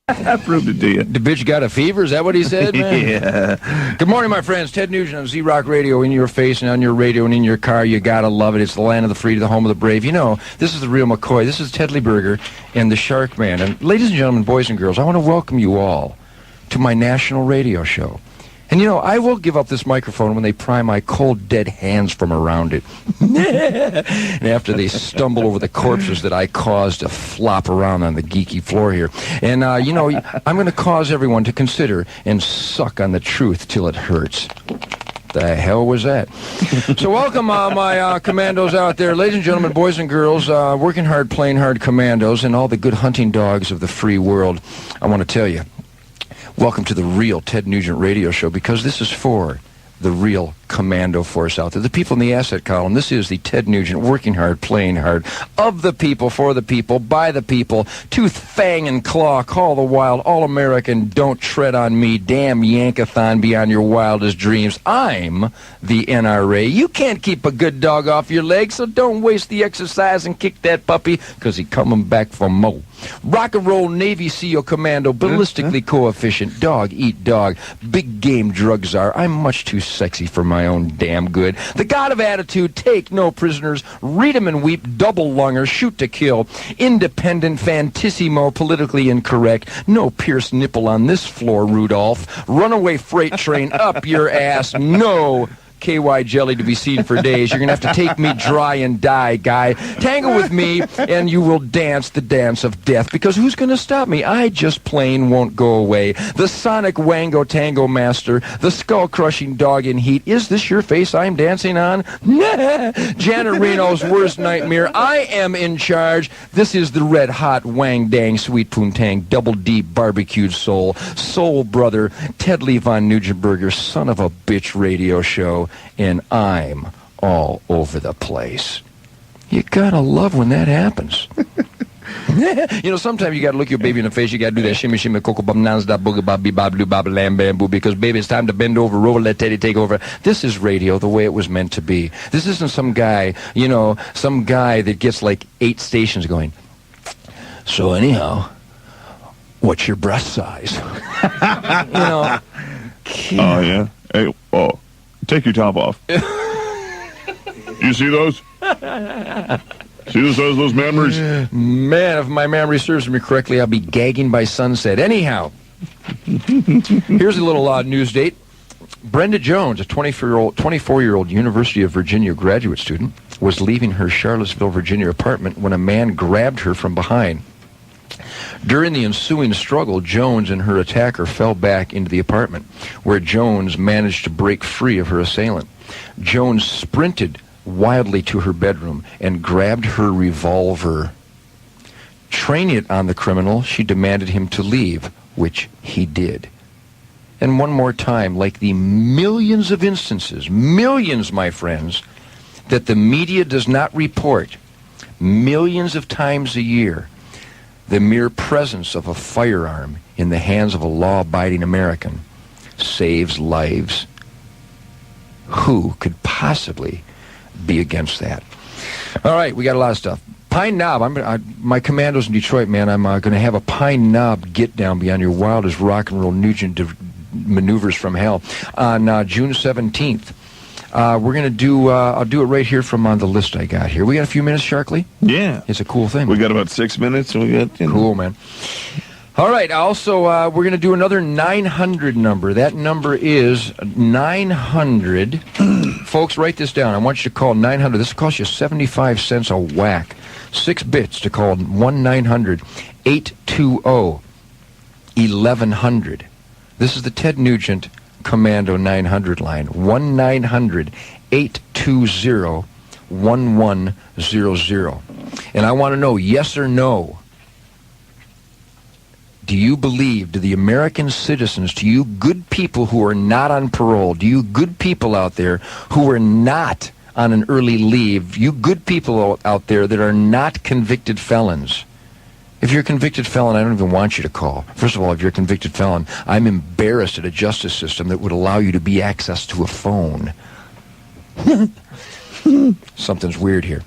I proved it to you. The bitch got a fever? Is that what he said, man? Yeah. Good morning, my friends. Ted Nugent on Z-Rock Radio, in your face and on your radio and in your car. You gotta love it. It's the land of the free, the home of the brave. You know, this is the real McCoy. This is Tedley Berger and the Shark Man. And ladies and gentlemen, boys and girls, I want to welcome you all to my national radio show. And, you know, I will give up this microphone when they pry my cold, dead hands from around it. And after they stumble over the corpses that I caused to flop around on the geeky floor here. And, you know, I'm going to cause everyone to consider and suck on the truth till it hurts. The hell was that? So welcome, my commandos out there. Ladies and gentlemen, boys and girls, working hard, playing hard commandos, and all the good hunting dogs of the free world. I want to tell you, welcome to the real Ted Nugent radio show, because this is for the real commando force out there. The people in the asset column. This is the Ted Nugent, working hard, playing hard, of the people, for the people, by the people, tooth, fang, and claw, call the wild, all-American, don't tread on me, damn Yankathon beyond your wildest dreams. I'm the NRA. You can't keep a good dog off your legs, so don't waste the exercise and kick that puppy, because he coming back for more. Rock and roll Navy SEAL Commando, ballistically coefficient, dog eat dog, big game drug czar. I'm much too sexy for my own damn good. The god of attitude, take no prisoners, read 'em and weep, double lunger, shoot to kill, independent, fantissimo, politically incorrect, no pierced nipple on this floor, Rudolph, runaway freight train up your ass, no KY jelly to be seen for days. You're going to have to take me dry and die, guy. Tangle with me, and you will dance the dance of death, because who's going to stop me? I just plain won't go away. The sonic wango tango master, the skull-crushing dog in heat. Is this your face I'm dancing on? Nah. Janet Reno's worst nightmare. I am in charge. This is the red-hot wang-dang sweet poontang double D barbecued soul brother, Tedley Von Nugentberger, son of a bitch radio show. And I'm all over the place. You gotta love when that happens. You know, sometimes you gotta look your baby in the face. You gotta do that shimmy, shimmy, cocoa bum, non-stop, boogie, bop, beep, bop, blue, bop, lamb, bamboo, because, baby, it's time to bend over, roll, let Teddy take over. This is radio the way it was meant to be. This isn't some guy, you know, some guy that gets like 8 stations going. So anyhow, what's your breast size? You know. Oh, yeah? Hey, oh. Take your top off. You see those? See those memories? Man, if my memory serves me correctly, I'll be gagging by sunset. Anyhow, here's a little news date. Brenda Jones, a 24-year-old University of Virginia graduate student, was leaving her Charlottesville, Virginia apartment when a man grabbed her from behind. During the ensuing struggle, Jones and her attacker fell back into the apartment, where Jones managed to break free of her assailant. Jones sprinted wildly to her bedroom and grabbed her revolver. Training it on the criminal, she demanded him to leave, which he did. And one more time, like the millions of instances, millions, my friends, that the media does not report, millions of times a year, the mere presence of a firearm in the hands of a law-abiding American saves lives. Who could possibly be against that? All right, we got a lot of stuff. Pine Knob, my commandos in Detroit, man, I'm going to have a Pine Knob get-down beyond your wildest rock and roll Nugent maneuvers from hell on June 17th. We're going to do, I'll do it right here from on the list I got here. We got a few minutes, Sharkley? Yeah. It's a cool thing. We got about 6 minutes. We got, you know. Cool, man. All right, also, we're going to do another 900 number. That number is 900. Folks, write this down. I want you to call 900. This costs you 75 cents a whack. 6 bits to call 1-900-820-1100. This is the Ted Nugent Commando 900 line, 1-900-820-1100. And I want to know, yes or no, do you believe, do the American citizens, do you good people who are not on parole, do you good people out there who are not on an early leave, you good people out there that are not convicted felons, if you're a convicted felon, I don't even want you to call. First of all, if you're a convicted felon, I'm embarrassed at a justice system that would allow you to be access to a phone. Something's weird here.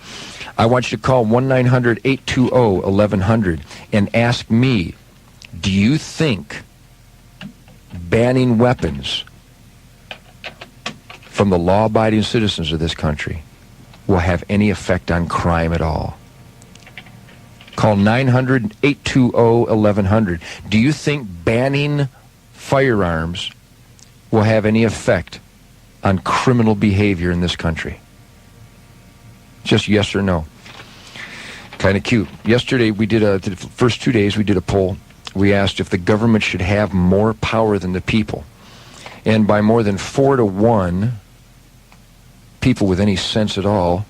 I want you to call 1-900-820-1100 and ask me, Do you think banning weapons from the law-abiding citizens of this country will have any effect on crime at all? Call 900-820-1100. Do you think banning firearms will have any effect on criminal behavior in this country? Just yes or no. Kind of cute. Yesterday, the first 2 days, we did a poll. We asked if the government should have more power than the people. And by more than 4-1, people with any sense at all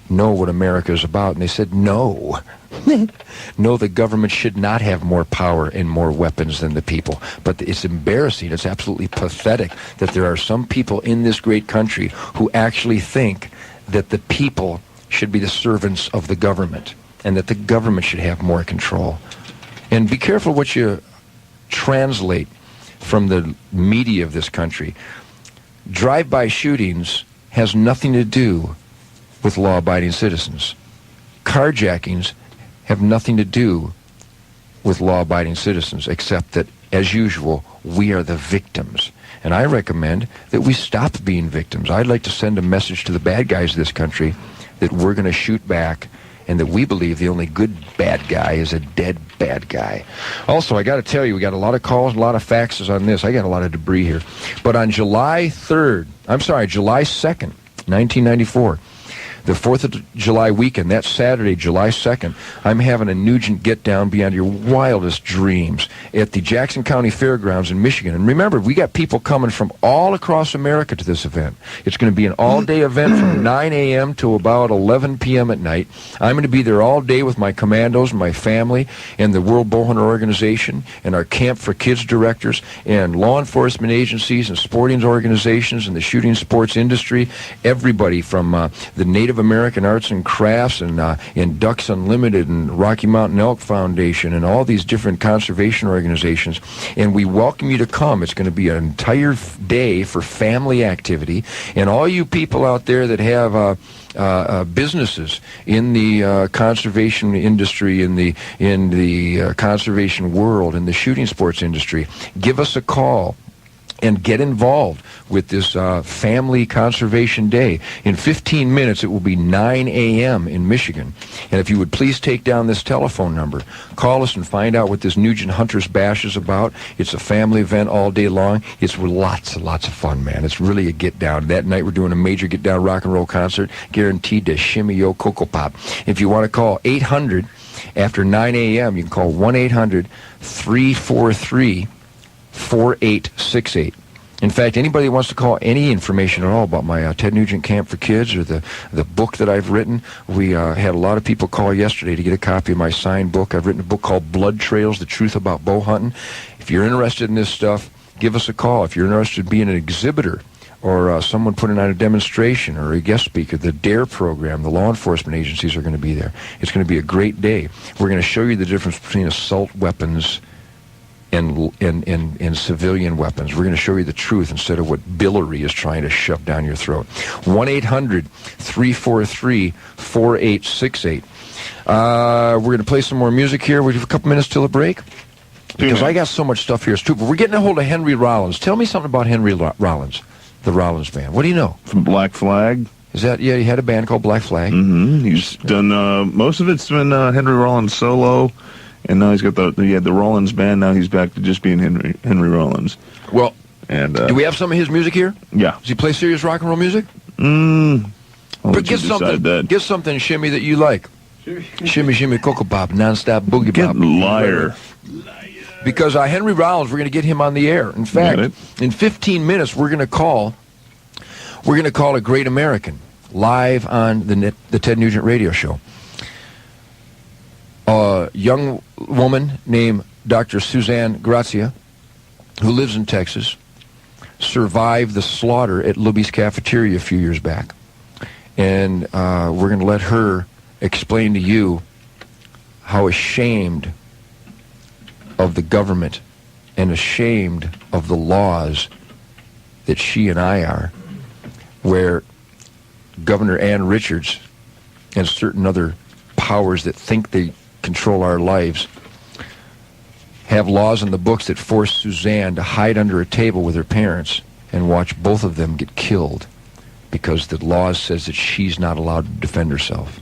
know what America is about. And they said no. No, the government should not have more power and more weapons than the people. But it's embarrassing. It's absolutely pathetic that there are some people in this great country who actually think that the people should be the servants of the government and that the government should have more control. And be careful what you translate from the media of this country. Drive-by shootings has nothing to do with law-abiding citizens. Carjackings have nothing to do with law-abiding citizens, except that, as usual, we are the victims. And I recommend that we stop being victims. I'd like to send a message to the bad guys of this country that we're going to shoot back and that we believe the only good bad guy is a dead bad guy. Also, I got to tell you, we got a lot of calls, a lot of faxes on this. I got a lot of debris here. But on July 2nd, 1994, the 4th of July weekend, that Saturday, July 2nd, I'm having a Nugent get-down beyond your wildest dreams at the Jackson County Fairgrounds in Michigan. And remember, we got people coming from all across America to this event. It's going to be an all-day event from 9 a.m. to about 11 p.m. at night. I'm going to be there all day with my commandos and my family and the World Bowhunter Organization and our Camp for Kids directors and law enforcement agencies and sporting organizations and the shooting sports industry, everybody from the Native American Arts and Crafts and Ducks Unlimited and Rocky Mountain Elk Foundation and all these different conservation organizations. And we welcome you to come. It's going to be an entire day for family activity. And all you people out there that have businesses in the conservation industry, in the conservation world, in the shooting sports industry, give us a call and get involved with this family conservation day. In 15 minutes, it will be 9 a.m. in Michigan. And if you would please take down this telephone number, call us and find out what this Nugent Hunters Bash is about. It's a family event all day long. It's lots and lots of fun, man. It's really a get-down. That night, we're doing a major get-down rock and roll concert, guaranteed to shimmy yo cocoa pop. If you want to call 800 after 9 a.m., you can call 1-800-343-4868. In fact, anybody that wants to call any information at all about my Ted Nugent Camp for Kids or the book that I've written, we had a lot of people call yesterday to get a copy of my signed book. I've written a book called Blood Trails, The Truth About Bow Hunting. If you're interested in this stuff, give us a call. If you're interested in being an exhibitor or someone putting on a demonstration or a guest speaker, the DARE program, the law enforcement agencies are going to be there. It's going to be a great day. We're going to show you the difference between assault weapons and civilian weapons. We're going to show you the truth instead of what Billary is trying to shove down your throat. 1-800-343-4868. We're going to play some more music here. We have a couple minutes till the break. Because I got so much stuff here. It's true. But we're getting a hold of Henry Rollins. Tell me something about Henry Rollins, the Rollins band. What do you know? From Black Flag. Is that, yeah, he had a band called Black Flag. Mm-hmm. He's done, most of it's been Henry Rollins solo. And now he's got the Rollins band. Now he's back to just being Henry Rollins. Well, and do we have some of his music here? Yeah. Does he play serious rock and roll music? But get something, Shimmy, that you like. Shimmy, shimmy, cocoa pop, nonstop boogie Get pop. liar. Because Henry Rollins, we're going to get him on the air. In fact, in 15 minutes, we're going to call a great American live on the Ted Nugent radio show. A young woman named Dr. Suzanne Gracia, who lives in Texas, survived the slaughter at Libby's Cafeteria a few years back. And we're going to let her explain to you how ashamed of the government and ashamed of the laws that she and I are, where Governor Ann Richards and certain other powers that think they control our lives have laws in the books that force Suzanne to hide under a table with her parents and watch both of them get killed because the law says that she's not allowed to defend herself.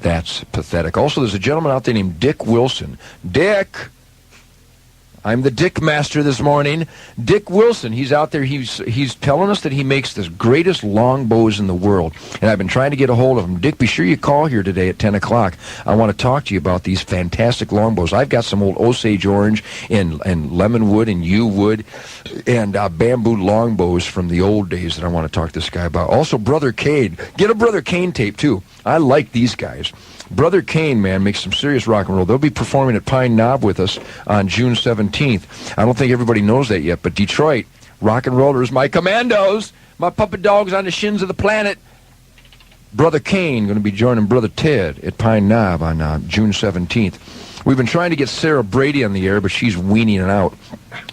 That's pathetic. Also, there's a gentleman out there named Dick Wilson. Dick! I'm the Dick Master this morning. Dick Wilson, he's out there. He's telling us that he makes the greatest longbows in the world. And I've been trying to get a hold of him. Dick, be sure you call here today at 10 o'clock. I want to talk to you about these fantastic longbows. I've got some old Osage orange and lemon wood and yew wood and bamboo longbows from the old days that I want to talk to this guy about. Also, Brother Kane. Get a Brother Kane tape, too. I like these guys. Brother Kane, man, makes some serious rock and roll. They'll be performing at Pine Knob with us on June 17th. I don't think everybody knows that yet, but Detroit, rock and rollers, my commandos, my puppet dogs on the shins of the planet. Brother Kane going to be joining Brother Ted at Pine Knob on June 17th. We've been trying to get Sarah Brady on the air, but she's weaning it out.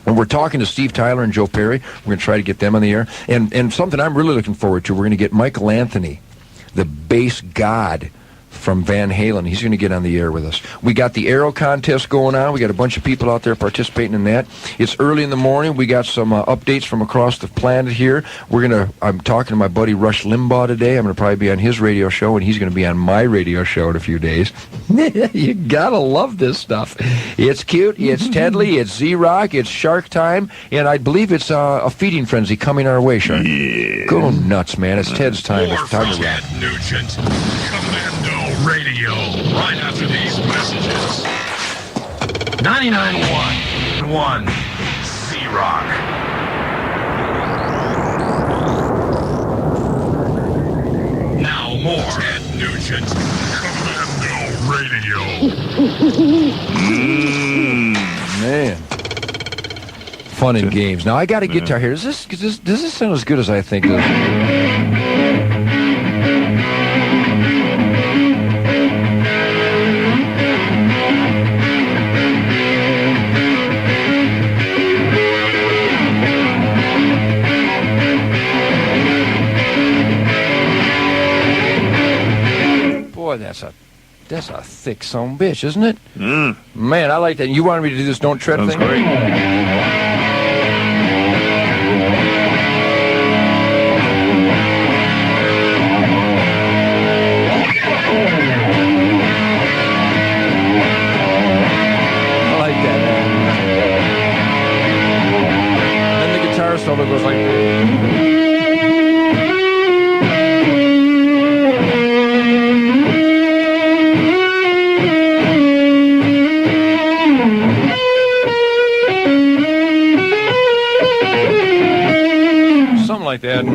And we're talking to Steve Tyler and Joe Perry. We're going to try to get them on the air. And something I'm really looking forward to, we're going to get Michael Anthony, the bass god from Van Halen. He's going to get on the air with us. We got the Aero contest going on. We got a bunch of people out there participating in that. It's early in the morning. We got some updates from across the planet here. I'm talking to my buddy Rush Limbaugh today. I'm going to probably be on his radio show, and he's going to be on my radio show in a few days. You gotta love this stuff. It's cute. It's Tedley. It's Z-Rock. It's Shark Time. And I believe it's a feeding frenzy coming our way, Shark. Yeah. Go nuts, man. It's Ted's time. It's time to rock. Ted Nugent, Commando Radio, right after these messages. 99.1 Z-Rock. Now more Ted Nugent, Commando Radio. Man. Fun and games. Now, I got a guitar here. Does this sound as good as I think it does? Boy, that's a thick son bitch, isn't it? Man, I like that. You wanted me to do this Don't Tread Sounds thing? great. Solo goes like something like that.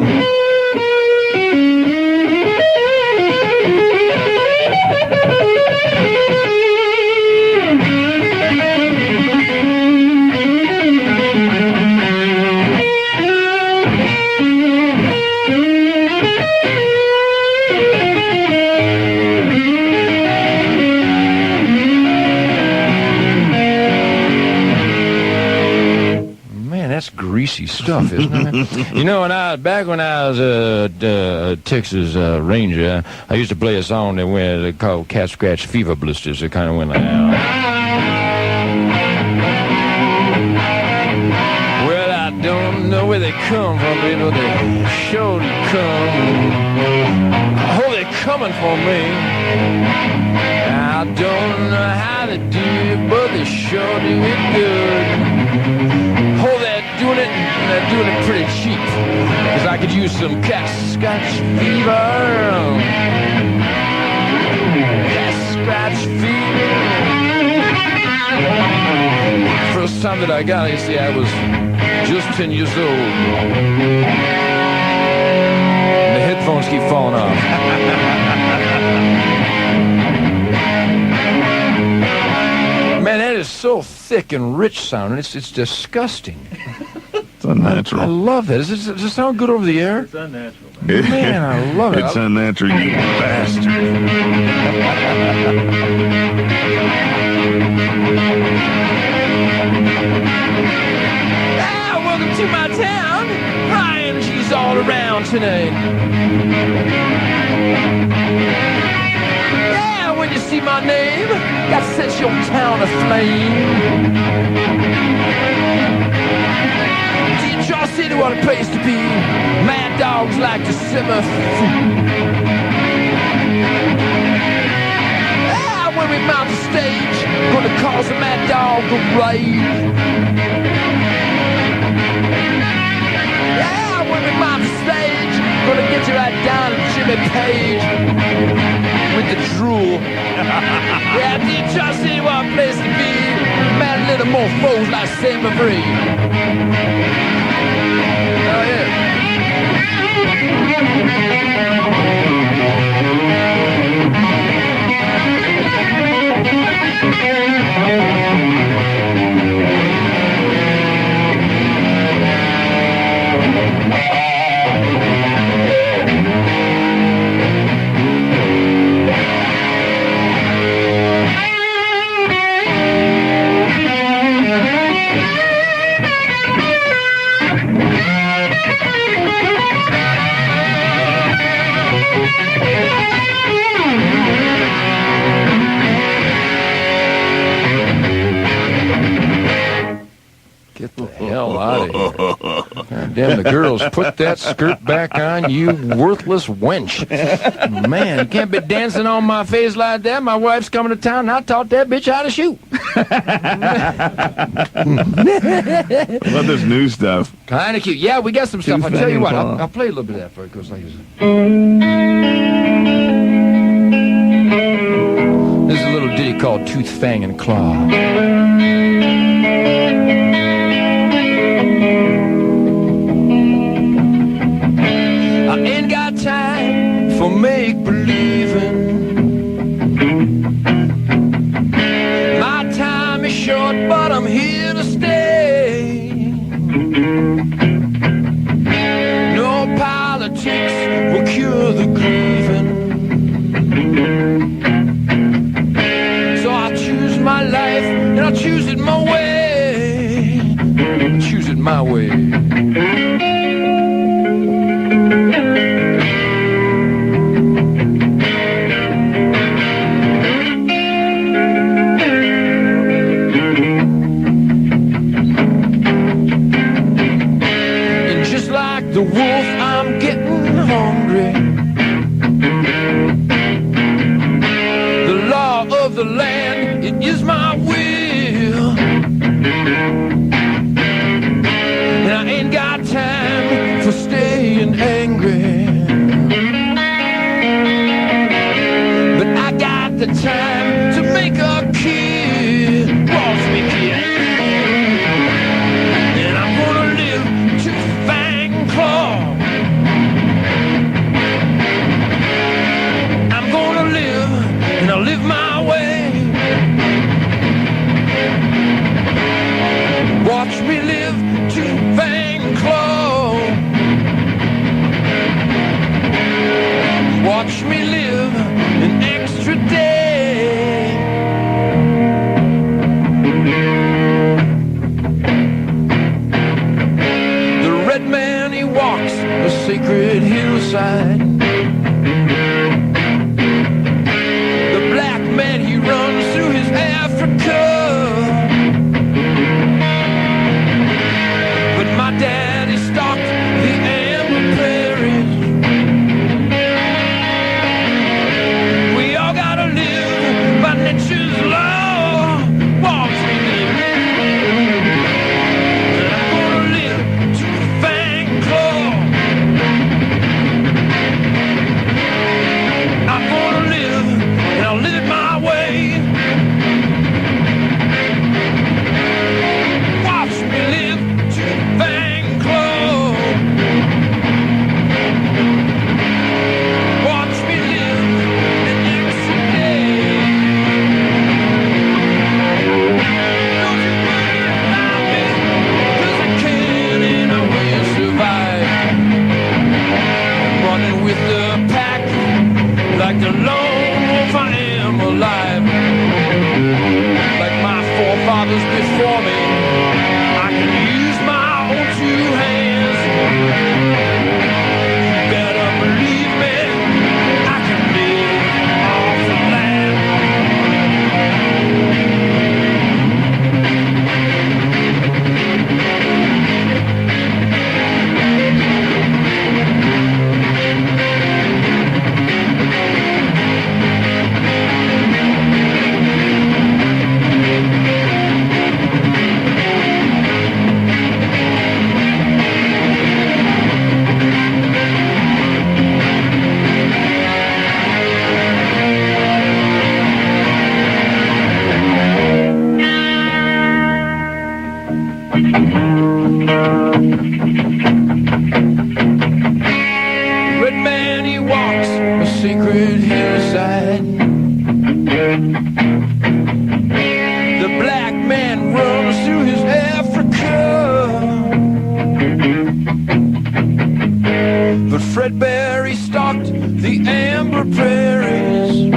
Greasy stuff, isn't it? You know, back when I was a Texas Ranger, I used to play a song that went called Cat Scratch Fever Blisters. It kind of went like well, I don't know where they come from, baby, but they sure come. I hope they're coming for me. I don't know how to do it, but they sure do it good. Oh, they're doing it, and they're doing it pretty cheap. Because I could use some cat scratch fever. Cat scratch fever. First time that I got it, you see, I was just 10 years old. And the headphones keep falling off. Man, that is so thick and rich sound, and it's disgusting. It's unnatural. I love that. Does it sound good over the air? It's unnatural. Man, I love it. It's unnatural, you bastard. Welcome to my town. Ryan, she's all around tonight. Yeah, when you see my name? That sets your town aflame. Detroit City, what a place to be. Mad dogs like to simmer. When we mount the stage, gonna cause a mad dog to rage. Yeah, when we mount the stage, gonna get you right down to Jimmy Page with the drool. Yeah, Detroit City, what a place to be. Mad little more foes like Sam Free. Oh yeah. Get the hell out of here. God damn, the girls, put that skirt back on, you worthless wench. Man, you can't be dancing on my face like that. My wife's coming to town, and I taught that bitch how to shoot. Love this new stuff. Kind of cute. Yeah, we got some stuff. I'll tell you what, I'll play a little bit of that for you. It goes like this. This is a little ditty called Tooth, Fang, and Claw. I ain't got time for make-believing. My time is short, but I'm here to stay. No politics will cure the grieving. So I choose my life, and I'll choose it my way. I'll choose it my way. The wolf, I'm getting hungry. The law of the land, it is my will. And I ain't got time for staying angry. But I got the time to make a kid. Watch me, kid. And I'm gonna live to fang claw. I'm gonna live, and I'll live my way. Watch me live to fang claw. Watch me live an extra day. The red man, he walks a sacred hillside. The black man, he runs through his Africa. But my daddy stalked the amber prairies. We all gotta live by nature's law. Watch me live. And I'm gonna live to fang claw. Red man, he walks a sacred hillside. The black man runs through his Africa. But Fred Berry stalked the amber prairies.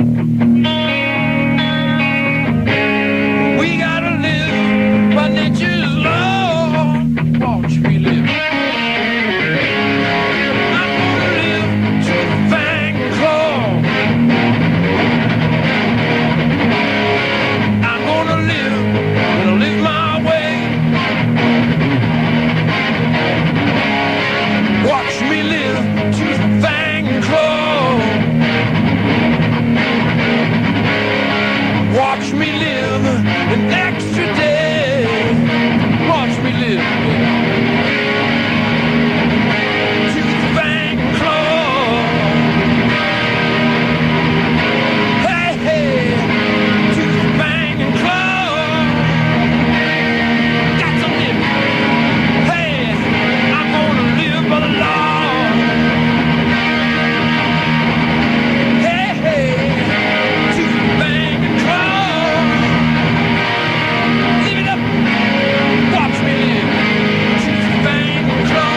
We gotta live by nature's law. Watch me live. I'm gonna live to the fang and claw. I'm gonna live my way. Watch me live to the fang and claw. Watch me live an extra day. Watch me live to the fang and claw. Hey, hey, to the fang and claw. Got to live. Hey, I'm gonna live by the law. Hey, hey, to the fang and claw. Live it up. Watch me live to the fang and claw.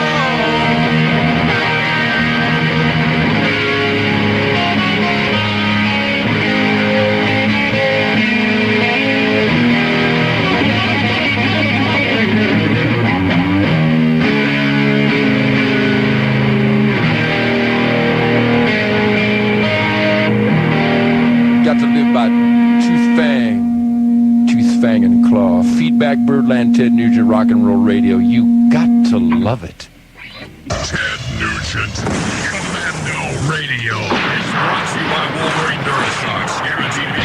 Got to live by tooth, fang, and claw. Feedback, Birdland, Ted Nugent, Rock and Roll Radio. You got to love it. Ted Nugent. Commando Radio is brought to you by Wolverine Durastocks. Guaranteed to be.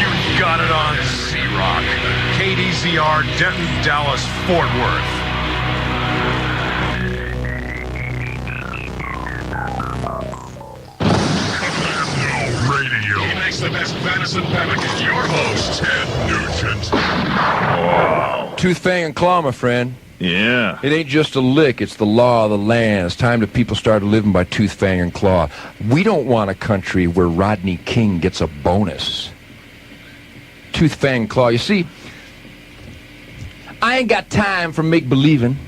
You got it on C-Rock. KDZR, Denton, Dallas, Fort Worth. Commando Radio. He makes the best venison pemmican. Your host, Ted Nugent. Tooth, fang, and claw, my friend. Yeah. It ain't just a lick, it's the law of the land. It's time that people started living by tooth, fang, and claw. We don't want a country where Rodney King gets a bonus. Tooth, fang, and claw. You see, I ain't got time for make-believing.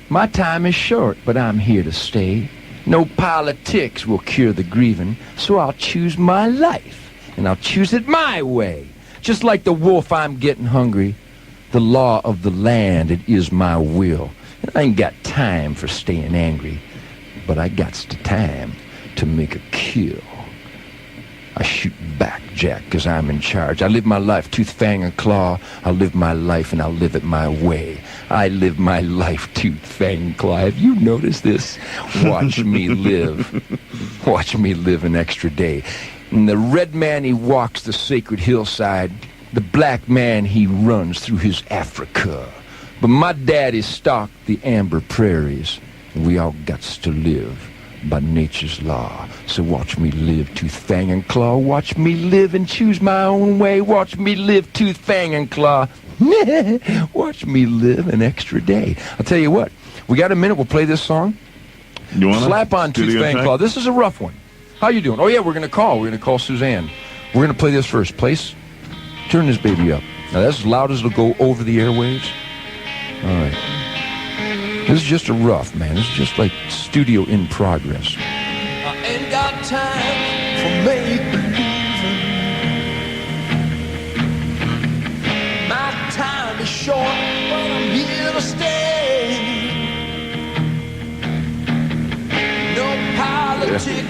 My time is short, but I'm here to stay. No politics will cure the grieving, so I'll choose my life, and I'll choose it my way. Just like the wolf, I'm getting hungry. The law of the land, it is my will. And I ain't got time for staying angry, but I got the time to make a kill. I shoot back, Jack, 'cause I'm in charge. I live my life, tooth, fang, and claw. I live my life, and I'll live it my way. I live my life, tooth, fang, and claw. Have you noticed this? Watch me live. Watch me live an extra day. And the red man, he walks the sacred hillside. The black man, he runs through his Africa. But my daddy stalked the amber prairies. And we all gots to live by nature's law. So watch me live, tooth, fang, and claw. Watch me live and choose my own way. Watch me live, tooth, fang, and claw. Watch me live an extra day. I'll tell you what, we got a minute, we'll play this song. You want Slap on tooth, fang, claw. This is a rough one. How you doing? Oh yeah, we're gonna call Suzanne. We're gonna play this first. Place. Turn this baby up. Now that's as loud as it'll go over the airwaves. All right. This is just a rough, man. This is just like studio in progress. I ain't got time for make-believing. My time is short, but I'm here to stay. No politics. Yeah.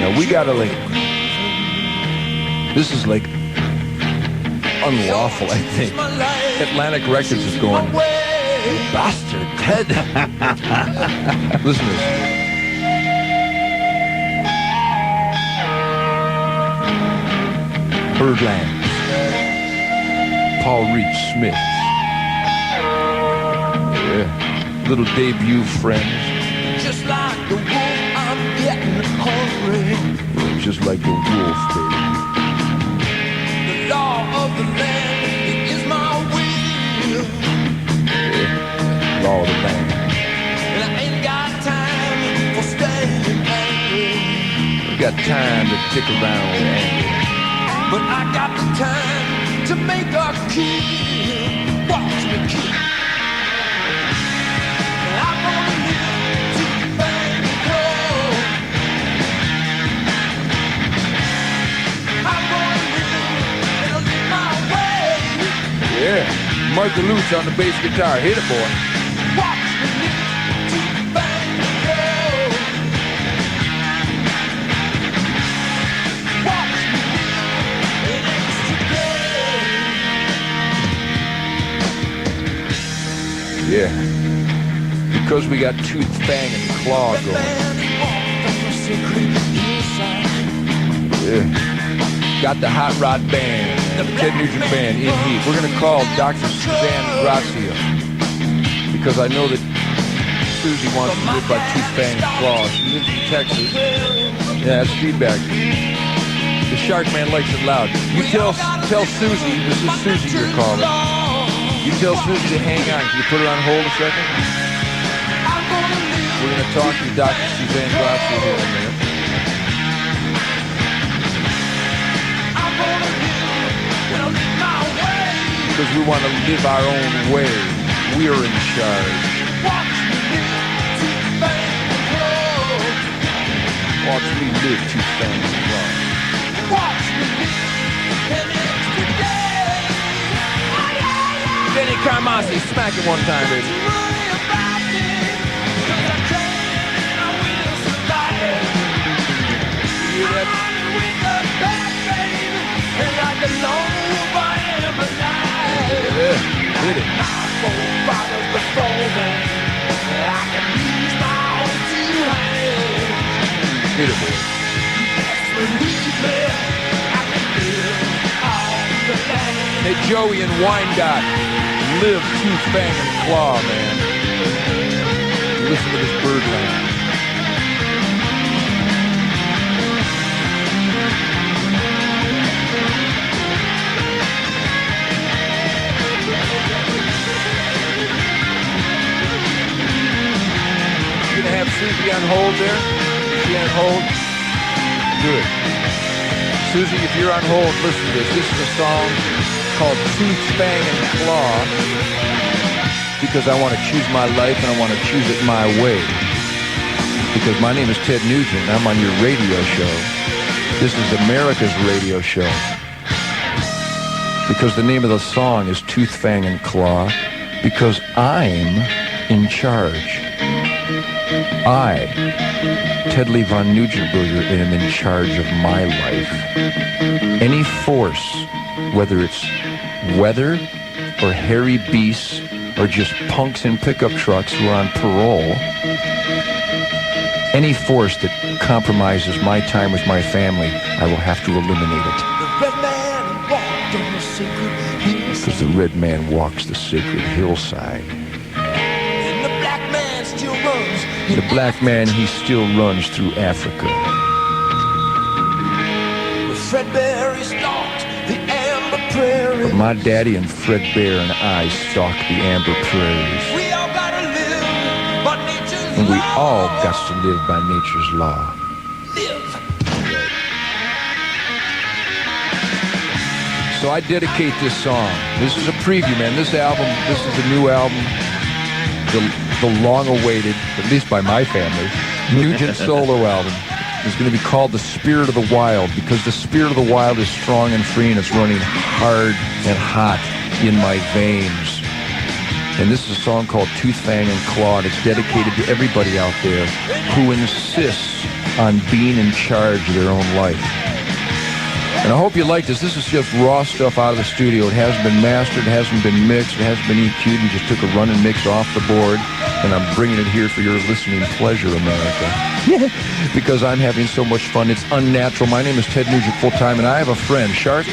Now we gotta like. This is like unlawful, I think. Atlantic Records is going, bastard, Ted. Listen to this. Birdland. Paul Reed Smith. Yeah. Little debut friends. Just like the wolf, I'm getting hungry. Yeah, just like the wolf, baby. Law of the land, it is my will. Yeah. follow the band. And I ain't got time for staying angry. We got time to tick around with anger. But I got the time to make a kill. Watch me kill. And I'm gonna live to bang and blow. I'm gonna live and I'll live my way. Yeah, Martha Lutz on the bass guitar. Hit it, boy. Watch me live to bang and blow. Watch me live an extra day. Yeah. Because we got tooth, fang, and claw The going. man he walked on the secret hillside. Yeah. Got the Hot Rod Band, the Ted Nugent Band in heat. We're going to call Dr. Suzanne Gracia because I know that Susie wants to live by tooth, fang, and claw. She lives in Texas. Yeah, that's feedback. The Shark Man likes it loud. You tell Susie, this is Susie you're calling. You tell Susie to hang on. Can you put her on hold a second? We're going to talk to Dr. Suzanne Gracia here in a minute. Because we want to live our own way. We're in charge. Watch me live to stand strong. Benny Carmasi, smack it one time, baby. You hear that? Yeah, hit it. Hit it, boy. Hey, Joey and Wyandotte, live tooth, fang, and claw, man. Listen to this birdland. Gonna have Susie on hold there? Is she on hold? Good. Susie, if you're on hold, listen to this. This is a song called Tooth, Fang, and Claw because I want to choose my life and I want to choose it my way. Because my name is Ted Nugent and I'm on your radio show. This is America's radio show. Because the name of the song is Tooth, Fang, and Claw because I'm in charge. I, Ted Lee von Nugenberger, am in charge of my life. Any force, whether it's weather or hairy beasts or just punks in pickup trucks who are on parole, any force that compromises my time with my family, I will have to eliminate it. Because the red man walks the sacred hillside. The black man, he still runs through Africa. But my daddy and Fred Bear and I stalk the amber prairies. And we all got to live by nature's law. So I dedicate this song. This is a preview, man. This is a new album. The long-awaited, at least by my family, Nugent solo album is going to be called The Spirit of the Wild because the spirit of the wild is strong and free and it's running hard and hot in my veins. And this is a song called Tooth, Fang, and Claw, and it's dedicated to everybody out there who insists on being in charge of their own life. And I hope you like this. This is just raw stuff out of the studio. It hasn't been mastered, it hasn't been mixed, it hasn't been EQ'd. We just took a run and mix off the board, and I'm bringing it here for your listening pleasure, America. Because I'm having so much fun. It's unnatural. My name is Ted Nugent full-time, and I have a friend, Shark.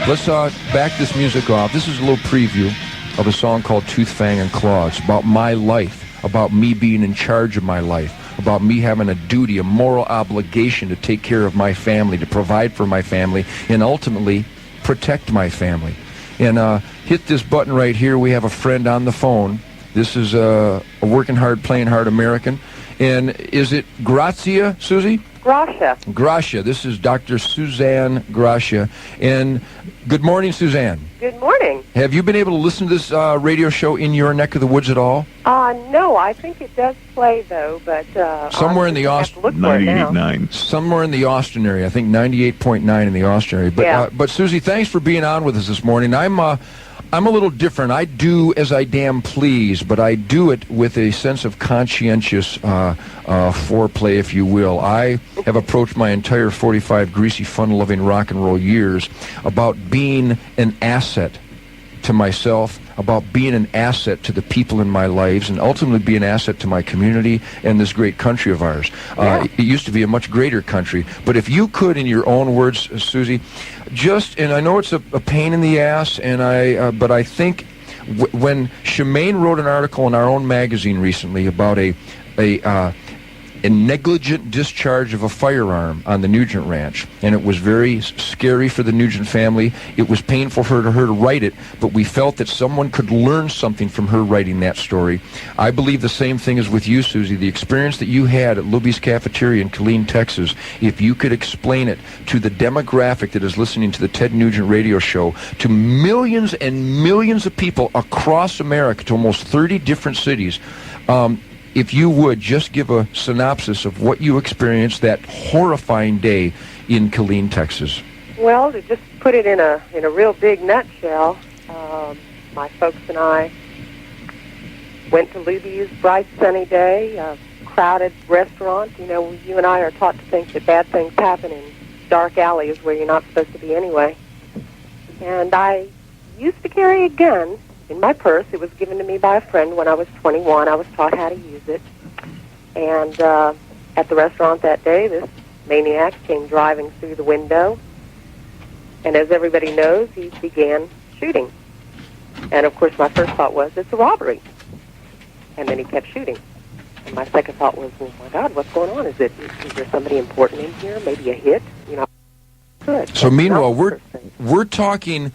Let's back this music off. This is a little preview of a song called Tooth, Fang, and Claw. It's about my life, about me being in charge of my life, about me having a duty, a moral obligation to take care of my family, to provide for my family, and ultimately protect my family. And hit this button right here. We have a friend on the phone This is a working hard, playing hard American. And is it Gracia, Susie? Gracia. Gracia. This is Dr. Suzanne Gracia. And good morning, Suzanne. Good morning. Have you been able to listen to this radio show in your neck of the woods at all? No, I think it does play, though, but... somewhere in the Austin... 98.9. Somewhere in the Austin area. I think 98.9 in the Austin area. But, yeah. But Susie, thanks for being on with us this morning. I'm a little different. I do as I damn please, but I do it with a sense of conscientious foreplay, if you will. I have approached my entire 45 greasy, fun-loving rock and roll years about being an asset to myself, about being an asset to the people in my lives, and ultimately be an asset to my community and this great country of ours. It used to be a much greater country. But if you could, in your own words, Susie, and I know it's a pain in the ass, but I think when Shemaine wrote an article in our own magazine recently about a negligent discharge of a firearm on the Nugent ranch, and it was very scary for the Nugent family. It was painful for her to write it, but we felt that someone could learn something from her writing that story. I believe the same thing is with you, Susie. The experience that you had at Luby's Cafeteria in Killeen, Texas, if you could explain it to the demographic that is listening to the Ted Nugent radio show, to millions and millions of people across America, to almost 30 different cities, if you would just give a synopsis of what you experienced that horrifying day in Killeen, Texas. Well, to just put it in a real big nutshell, my folks and I went to Luby's bright sunny day, a crowded restaurant. You know, you and I are taught to think that bad things happen in dark alleys where you're not supposed to be anyway. And I used to carry a gun in my purse. It was given to me by a friend when I was 21. I was taught how to use it. And at the restaurant that day, this maniac came driving through the window. And as everybody knows, he began shooting. And, of course, my first thought was, it's a robbery. And then he kept shooting. And my second thought was, oh, my God, what's going on? Is there somebody important in here? Maybe a hit? You know, good. So, meanwhile, we're talking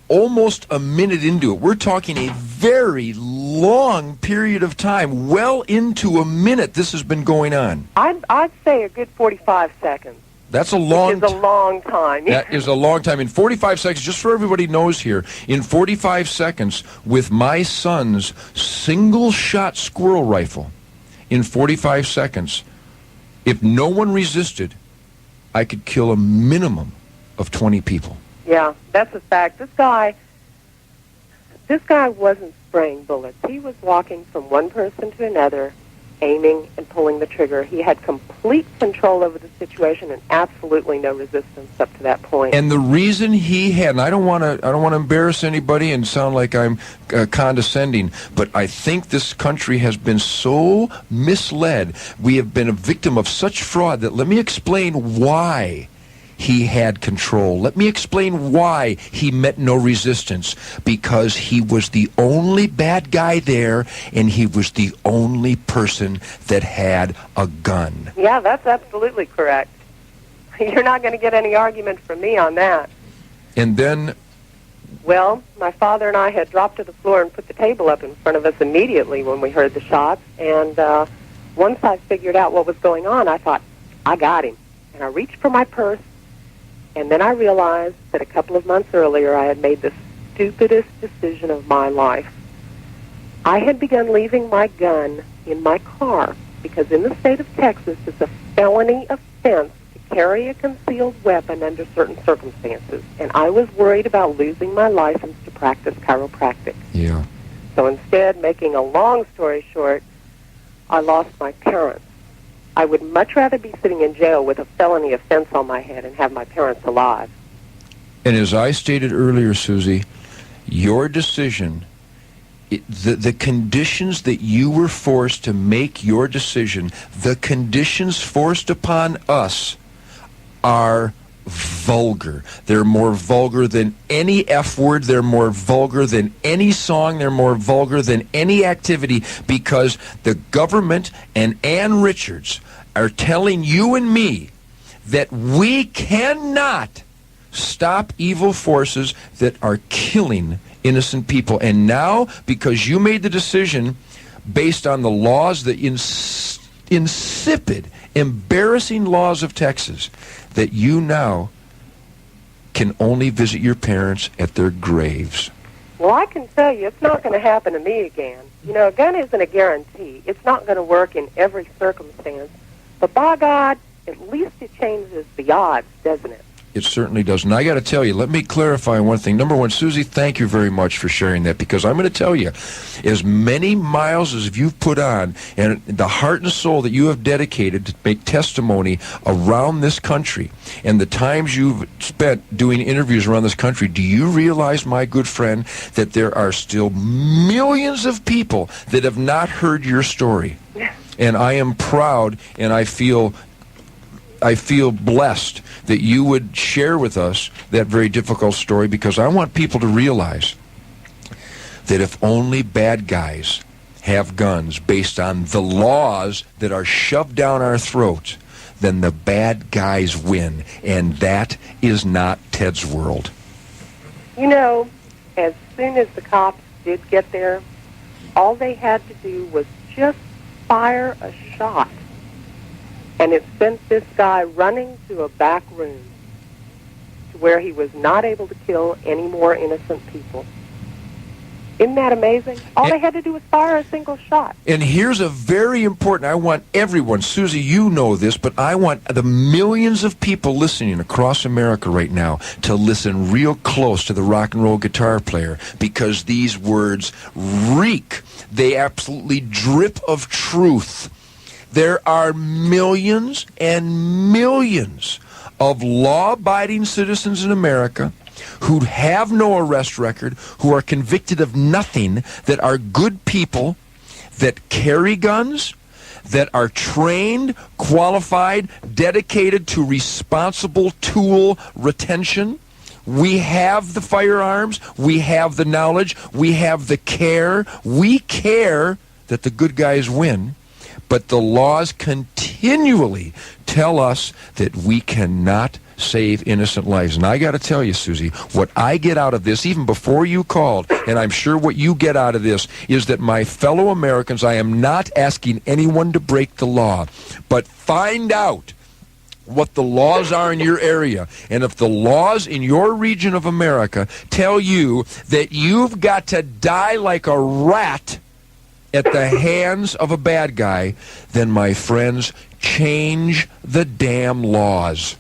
almost a minute into it. We're talking a very long period of time, well into a minute this has been going on. I'd say a good 45 seconds. That's a long Which is a long time. That is a long time. In 45 seconds, just so everybody knows here, in 45 seconds, with my son's single-shot squirrel rifle, in 45 seconds, if no one resisted, I could kill a minimum of 20 people. Yeah, that's a fact. This guy wasn't spraying bullets. He was walking from one person to another, aiming and pulling the trigger. He had complete control over the situation and absolutely no resistance up to that point. And the reason he had, and I don't want to embarrass anybody and sound like I'm condescending, but I think this country has been so misled. We have been a victim of such fraud that let me explain why he had control. Let me explain why he met no resistance. Because he was the only bad guy there, and he was the only person that had a gun. Yeah, that's absolutely correct. You're not going to get any argument from me on that. And then... Well, my father and I had dropped to the floor and put the table up in front of us immediately when we heard the shots. And once I figured out what was going on, I thought, I got him. And I reached for my purse. And then I realized that a couple of months earlier I had made the stupidest decision of my life. I had begun leaving my gun in my car because in the state of Texas it's a felony offense to carry a concealed weapon under certain circumstances. And I was worried about losing my license to practice chiropractic. Yeah. So instead, making a long story short, I lost my parents. I would much rather be sitting in jail with a felony offense on my head and have my parents alive. And as I stated earlier, Susie, your decision, the conditions that you were forced to make your decision, the conditions forced upon us are vulgar. They're more vulgar than any F word. They're more vulgar than any song. They're more vulgar than any activity, because the government and Ann Richards are telling you and me that we cannot stop evil forces that are killing innocent people. And now, because you made the decision based on the laws, the insipid, embarrassing laws of Texas, that you now can only visit your parents at their graves. Well, I can tell you it's not going to happen to me again. You know, a gun isn't a guarantee. It's not going to work in every circumstance. But by God, at least it changes the odds, doesn't it? It certainly does. And I got to tell you, let me clarify one thing. Number one, Susie, thank you very much for sharing that, because I'm going to tell you, as many miles as you've put on and the heart and soul that you have dedicated to make testimony around this country and the times you've spent doing interviews around this country, do you realize, my good friend, that there are still millions of people that have not heard your story? And I am proud, and I feel blessed that you would share with us that very difficult story, because I want people to realize that if only bad guys have guns based on the laws that are shoved down our throats, then the bad guys win, and that is not Ted's world. You know, as soon as the cops did get there, all they had to do was just fire a shot. And it sent this guy running to a back room to where he was not able to kill any more innocent people. Isn't that amazing? All they had to do was fire a single shot. And here's a very important, I want everyone, Susie, you know this, but I want the millions of people listening across America right now to listen real close to the rock and roll guitar player, because these words reek. They absolutely drip of truth. There are millions and millions of law-abiding citizens in America who have no arrest record, who are convicted of nothing, that are good people, that carry guns, that are trained, qualified, dedicated to responsible tool retention. We have the firearms, we have the knowledge, we have the care. We care that the good guys win. But the laws continually tell us that we cannot save innocent lives. And I got to tell you, Susie, what I get out of this, even before you called, and I'm sure what you get out of this, is that my fellow Americans, I am not asking anyone to break the law, but find out what the laws are in your area. And if the laws in your region of America tell you that you've got to die like a rat at the hands of a bad guy, then, my friends, change the damn laws.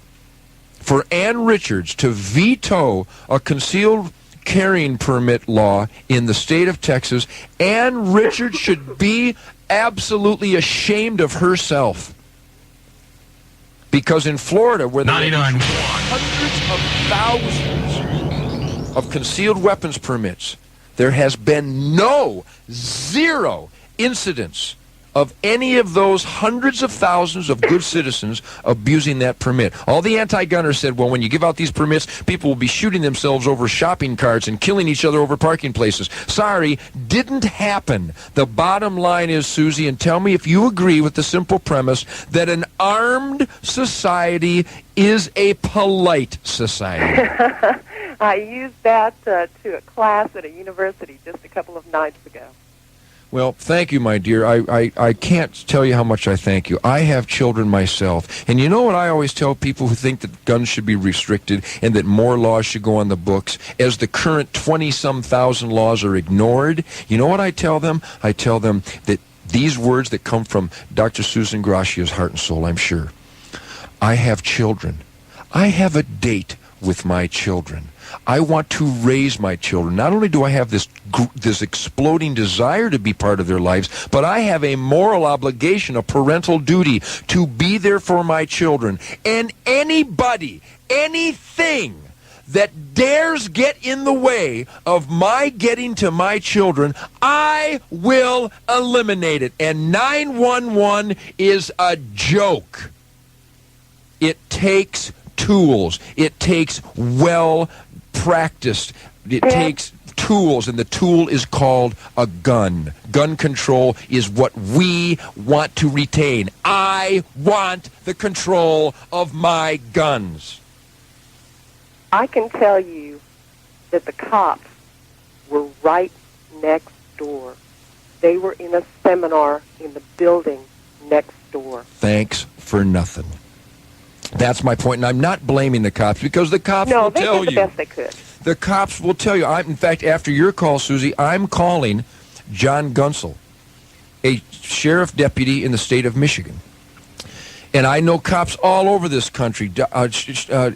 For Ann Richards to veto a concealed carrying permit law in the state of Texas, Ann Richards should be absolutely ashamed of herself. Because in Florida, where there are hundreds of thousands of concealed weapons permits, there has been zero incidents of any of those hundreds of thousands of good citizens abusing that permit. All the anti-gunners said, well, when you give out these permits, people will be shooting themselves over shopping carts and killing each other over parking places. Sorry, didn't happen. The bottom line is, Susie, and tell me if you agree with the simple premise that an armed society is a polite society. I used that to a class at a university just a couple of nights ago. Well, thank you, my dear. I can't tell you how much I thank you. I have children myself. And you know what I always tell people who think that guns should be restricted and that more laws should go on the books, as the current 20-some thousand laws are ignored? You know what I tell them? I tell them that these words that come from Dr. Susan Gracia's heart and soul, I'm sure. I have children. I have a date with my children. I want to raise my children. Not only do I have this exploding desire to be part of their lives, but I have a moral obligation, a parental duty to be there for my children. And anybody, anything that dares get in the way of my getting to my children, I will eliminate it. And 911 is a joke. It takes tools. It takes well-practiced. It takes tools, and the tool is called a gun. Gun control is what we want to retain. I want the control of my guns. I can tell you that the cops were right next door. They were in a seminar in the building next door. Thanks for nothing. That's my point, and I'm not blaming the cops, because the cops No, will they tell did the you. best they could. The cops will tell you. In fact, after your call, Susie, I'm calling John Gunsel, a sheriff deputy in the state of Michigan. And I know cops all over this country.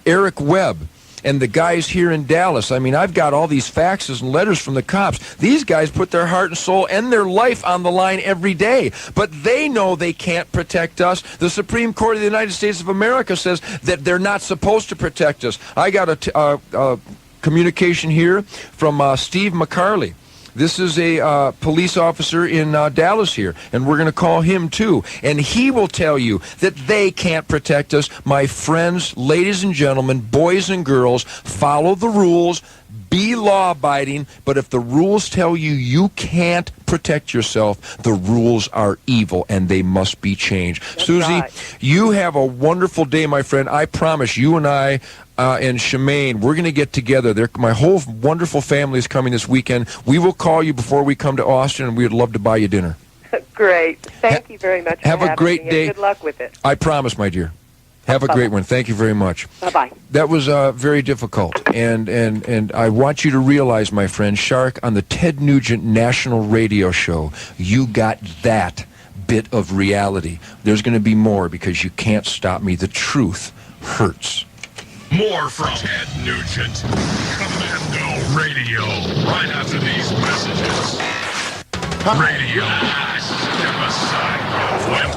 Eric Webb and the guys here in Dallas. I mean, I've got all these faxes and letters from the cops. These guys put their heart and soul and their life on the line every day. But they know they can't protect us. The Supreme Court of the United States of America says that they're not supposed to protect us. I got a communication here from Steve McCarley. This is a police officer in Dallas here, and we're going to call him too. And he will tell you that they can't protect us. My friends, ladies and gentlemen, boys and girls, follow the rules, be law-abiding, but if the rules tell you you can't protect yourself, the rules are evil, and they must be changed. That's Susie, right. You have a wonderful day, my friend. I promise you and I and Shemaine, we're going to get together. My whole wonderful family is coming this weekend. We will call you before we come to Austin, and we'd love to buy you dinner. Great. Thank you very much for have a having great me, and day. good luck with it. I promise, my dear. Have a Bye-bye. great one. Thank you very much. Bye-bye. That was very difficult, and I want you to realize, my friend, Shark, on the Ted Nugent National Radio Show, you got that bit of reality. There's going to be more, because you can't stop me. The truth hurts. More from Ted Nugent. Commando Radio. Right after these messages. Radio. Step aside, you wimp.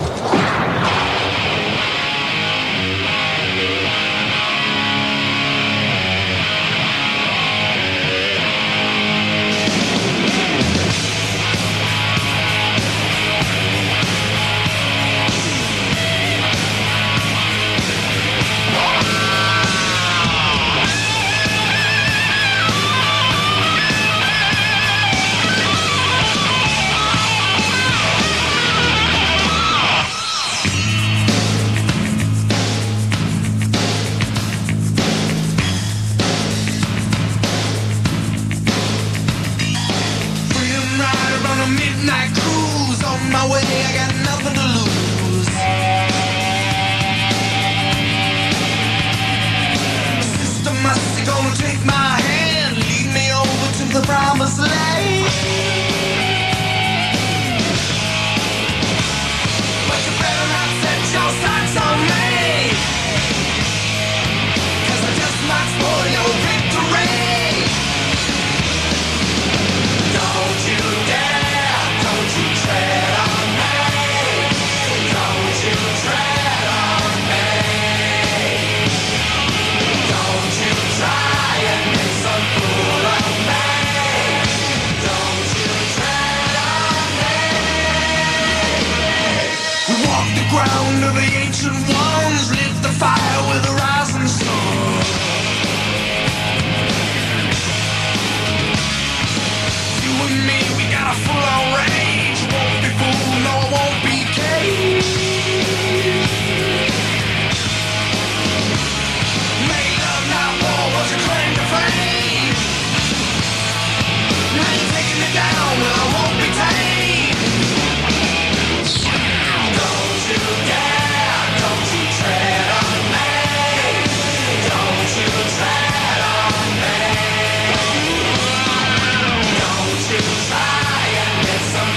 Midnight cruise on my way, I got nothing to lose. Sister Mercy gonna take my hand, lead me over to the promised land. But you better not set your sights on me, 'cause I just might spoil your victory. Don't you dare, don't you tread on me. Don't you tread on me. Don't you try and make some fool of me. Don't you tread on me. We walk the ground of the ancient ones, lit the fire with the rising sun. You and me, we got a full-on range. Won't be fooled, no, I won't be caged. Make love, not war, what's your claim to fame? Now you're taking me down, well, I won't be tamed. Don't you dare, don't you tread on me. Don't you tread on me. Don't you try and get some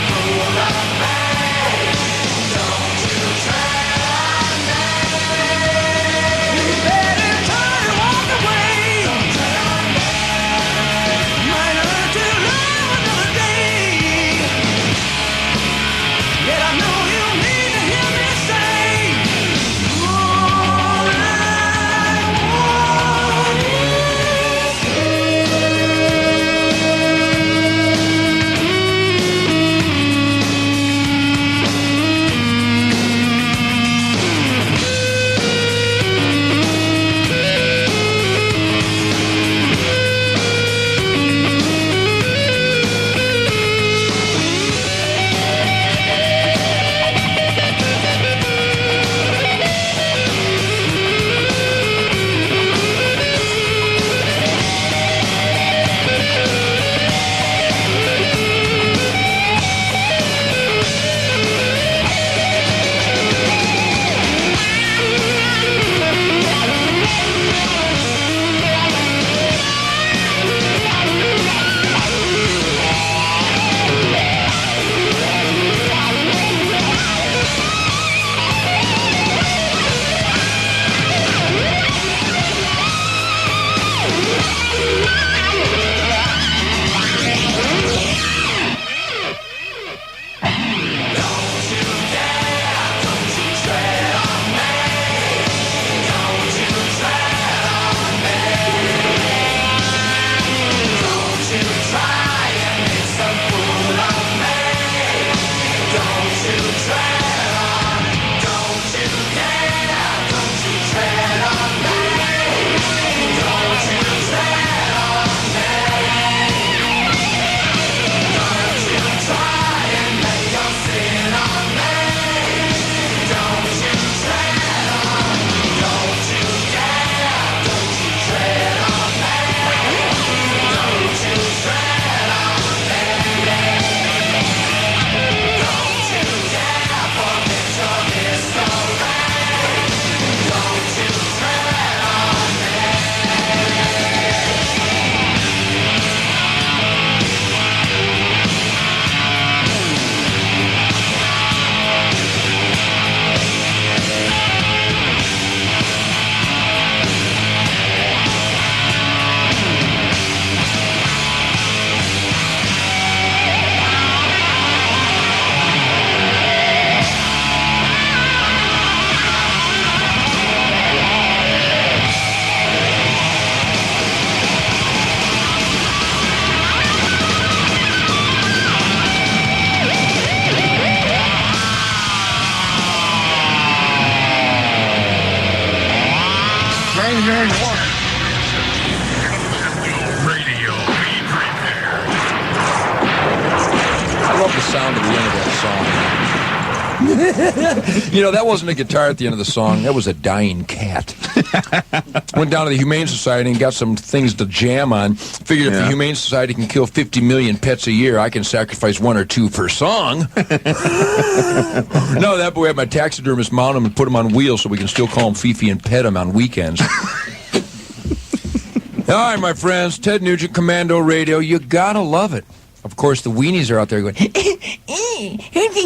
Commando Radio. Be prepared. I love the sound of the end of that song. You know, that wasn't a guitar at the end of the song. That was a dying cat. Went down to the Humane Society and got some things to jam on. Figured if the Humane Society can kill 50 million pets a year, I can sacrifice 1 or 2 per song. No, that boy had my taxidermist mount him and put him on wheels so we can still call him Fifi and pet him on weekends. All right, my friends, Ted Nugent, Commando Radio. You gotta love it. Of course, the weenies are out there going, who do you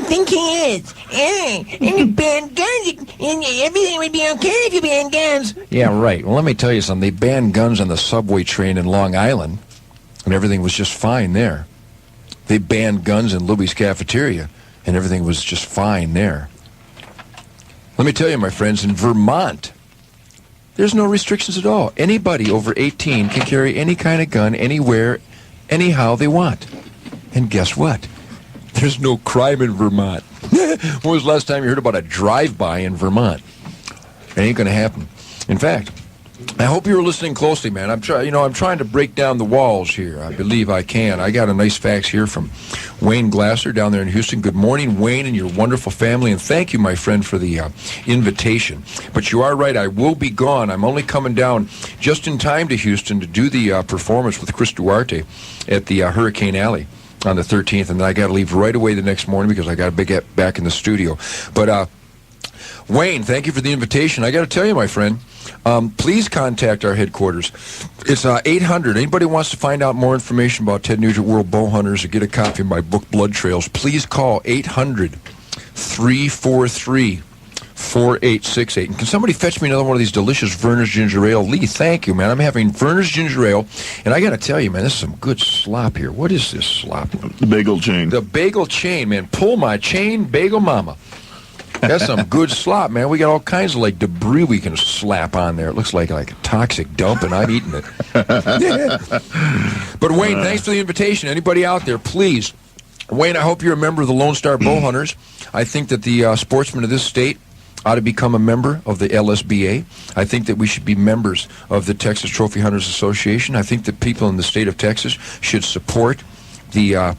think he is? And you ban guns, and everything would be okay if you ban guns. Yeah, right. Well, let me tell you something. They banned guns on the subway train in Long Island, and everything was just fine there. They banned guns in Louie's cafeteria, and everything was just fine there. Let me tell you, my friends, in Vermont, there's no restrictions at all. Anybody over 18 can carry any kind of gun anywhere, anyhow they want. And guess what? There's no crime in Vermont. When was the last time you heard about a drive-by in Vermont? It ain't going to happen. In fact, I hope you were listening closely, man. I'm trying to break down the walls here. I believe I can. I got a nice fax here from Wayne Glasser down there in Houston. Good morning, Wayne, and your wonderful family, and thank you, my friend, for the invitation. But you are right. I will be gone. I'm only coming down just in time to Houston to do the performance with Chris Duarte at the Hurricane Alley on the 13th, and then I got to leave right away the next morning because I got to get back in the studio. But Wayne, thank you for the invitation. I got to tell you, my friend, please contact our headquarters. It's 800. Anybody wants to find out more information about Ted Nugent World Bow Hunters or get a copy of my book, Blood Trails, please call 800-343-4868. And can somebody fetch me another one of these delicious Verner's Ginger Ale? Lee, thank you, man. I'm having Verner's Ginger Ale, and I got to tell you, man, this is some good slop here. What is this slop? The bagel chain. The bagel chain, man. Pull my chain, bagel mama. That's some good slop, man. We got all kinds of, like, debris we can slap on there. It looks like a toxic dump, and I'm eating it. But, Wayne, thanks for the invitation. Anybody out there, please. Wayne, I hope you're a member of the Lone Star Bow Hunters. I think that the sportsmen of this state ought to become a member of the LSBA. I think that we should be members of the Texas Trophy Hunters Association. I think that people in the state of Texas should support the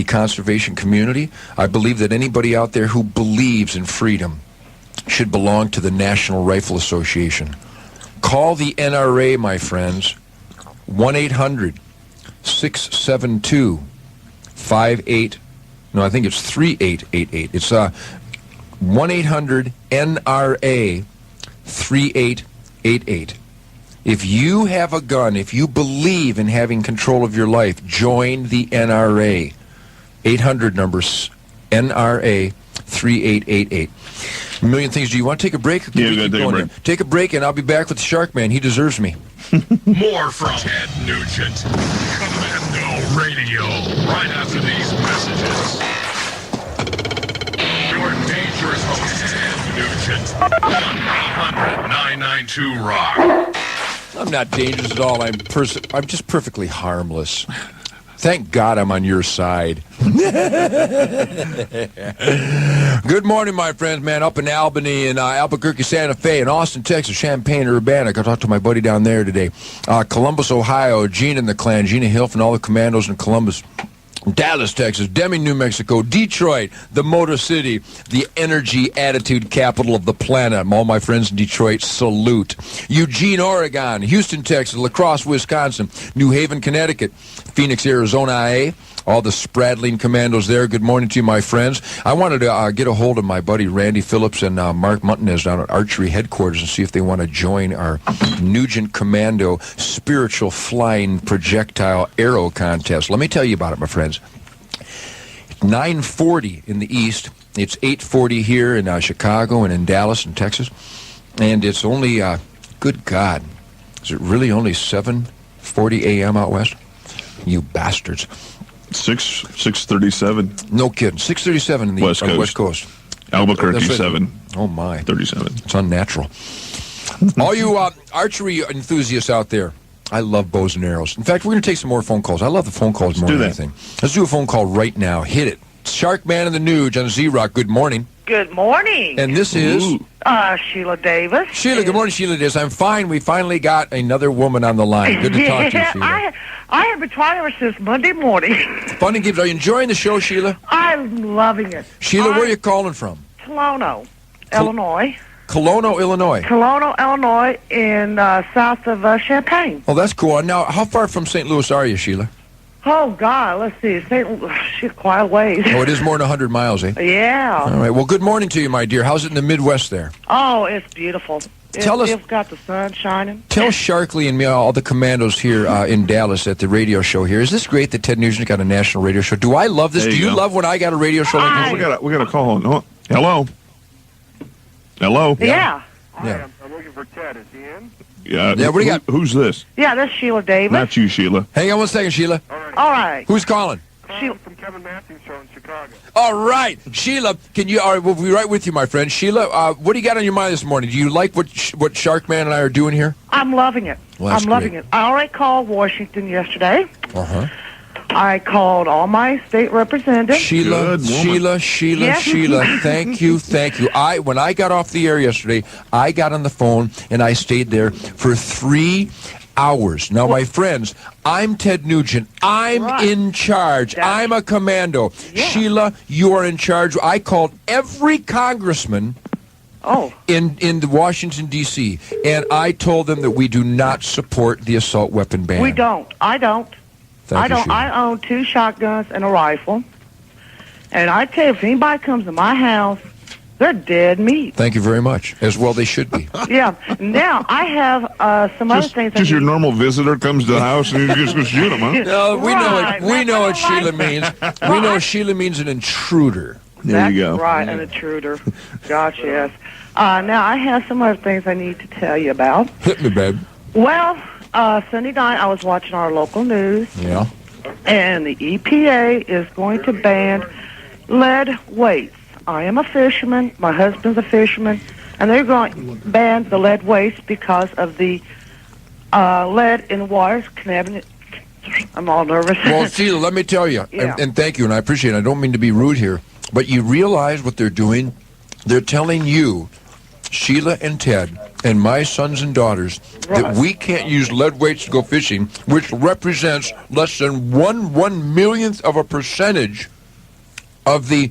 conservation community. I believe that anybody out there who believes in freedom should belong to the National Rifle Association. Call the NRA, my friends, 1-800-672-3888. No, I think it's 3888. It's 1-800-NRA-3888. If you have a gun, if you believe in having control of your life, join the NRA. 800 numbers, NRA 3888. A million things. Do you want to take a break? Yeah, we're going to take a break. Take a break, and I'll be back with the Shark Man. He deserves me. More from Ted Nugent. Commando Radio. Right after these messages. Your dangerous host, Ted Nugent. 1-800-992-ROCK. I'm not dangerous at all. I'm just perfectly harmless. Thank God I'm on your side. Good morning, my friends, man. Up in Albany and Albuquerque, Santa Fe, and Austin, Texas, Champaign, Urbana. I got to talk to my buddy down there today. Columbus, Ohio, Gene and the clan, Gina Hilf and all the commandos in Columbus. Dallas, Texas, Deming, New Mexico, Detroit, the Motor City, the energy attitude capital of the planet. All my friends in Detroit, salute. Eugene, Oregon, Houston, Texas, La Crosse, Wisconsin, New Haven, Connecticut, Phoenix, Arizona, IA. All the Spradling commandos there. Good morning to you, my friends. I wanted to get a hold of my buddy Randy Phillips and Mark Montanez down at Archery Headquarters and see if they want to join our Nugent Commando Spiritual Flying Projectile Arrow Contest. Let me tell you about it, my friends. 9:40 in the east. It's 8:40 here in Chicago and in Dallas and Texas. And it's only, good God, is it really only 7:40 a.m. out west? You bastards. 6:37. No kidding. 6:37 in the West Coast. Albuquerque, That's right. 7. Oh, my. 37. It's unnatural. All you archery enthusiasts out there, I love bows and arrows. In fact, we're going to take some more phone calls. I love the phone calls more than anything. Let's do a phone call right now. Hit it. Shark Man in the Nuge on Z-Rock. Good morning. Good morning. And this is... Ooh. Sheila Davis. Sheila, good morning, Sheila Davis. I'm fine. We finally got another woman on the line. Good to talk to you, Sheila. I have been trying ever since Monday morning. Fun and games. Are you enjoying the show, Sheila? I'm loving it. Sheila, where are you calling from? Colono, Illinois. Colono, Illinois. Colono, Illinois, in south of Champaign. Oh, that's cool. Now, how far from St. Louis are you, Sheila? Oh, God, let's see. She's quite a ways. Oh, it is more than 100 miles, eh? Yeah. All right. Well, good morning to you, my dear. How's it in the Midwest there? Oh, it's beautiful. It's got the sun shining. Tell Sharkley and me, all the commandos here in Dallas at the radio show here. Is this great that Ted Nugent got a national radio show? Do I love this? There Do you you go. love when I got a radio show like this? We got a call on. Oh, hello. Hello. Yeah. Yeah. I'm looking for Ted. Is he in? Yeah. Yeah, what do you got? Who's this? Yeah, that's Sheila Davis. Not you, Sheila. Hang on one second, Sheila. All right. Who's calling? Calling from Kevin Matthews' show in Chicago. All right, Sheila. Can you? All right, we'll be right with you, my friend. Sheila, what do you got on your mind this morning? Do you like what Sharkman and I are doing here? I'm loving it. Well, that's I'm loving great. it. I already called Washington yesterday. Uh-huh. I called all my state representatives. Sheila, Good woman. Sheila, Yes. Sheila, thank you. When I got off the air yesterday, I got on the phone and I stayed there for 3 hours. Now, my friends, I'm Ted Nugent. I'm Right. in charge. That's- I'm a commando. Yeah. Sheila, you are in charge. I called every congressman Oh, in the Washington, D.C., and I told them that we do not support the assault weapon ban. we don't. I don't. Thank I you, don't. Sheila. I own 2 shotguns and a rifle. And I tell you, if anybody comes to my house, they're dead meat. Thank you very much. As well they should be. Yeah. Now I have some other things. Just your normal visitor comes to the house and you just go shoot him, huh? No, we know Right. it. We know what That's what I Sheila like. means. We know Sheila means an intruder. There That's you go. right, an intruder. Gosh, yes. Now I have some other things I need to tell you about. Hit me, babe. Well, Sunday night I was watching our local news, Yeah. and the EPA is going to ban lead weights. I am a fisherman. My husband's a fisherman, and they're going to ban the lead weights because of the lead in the water. I'm all nervous. Well, Sheila, let me tell you, Yeah. and thank you, and I appreciate it. I don't mean to be rude here, but you realize what they're doing? They're telling you, Sheila and Ted, and my sons and daughters, that Right. we can't use lead weights to go fishing, which represents less than 1/1,000,000th of a percentage of the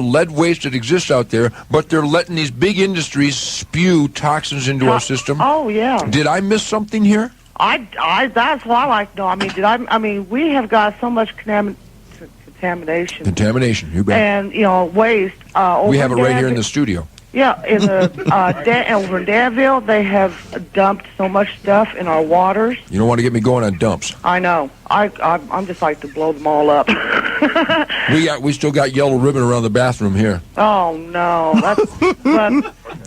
lead waste that exists out there, but they're letting these big industries spew toxins into our system. Oh yeah. Did I miss something here? That's what I like to know. I mean, we have got so much contamination Contamination, you bet. and waste. Over We have it right here in Danville- the studio. Yeah, in the over in Danville, they have dumped so much stuff in our waters. You don't want to get me going on dumps. I know. I'm just like to blow them all up. We still got yellow ribbon around the bathroom here. Oh no.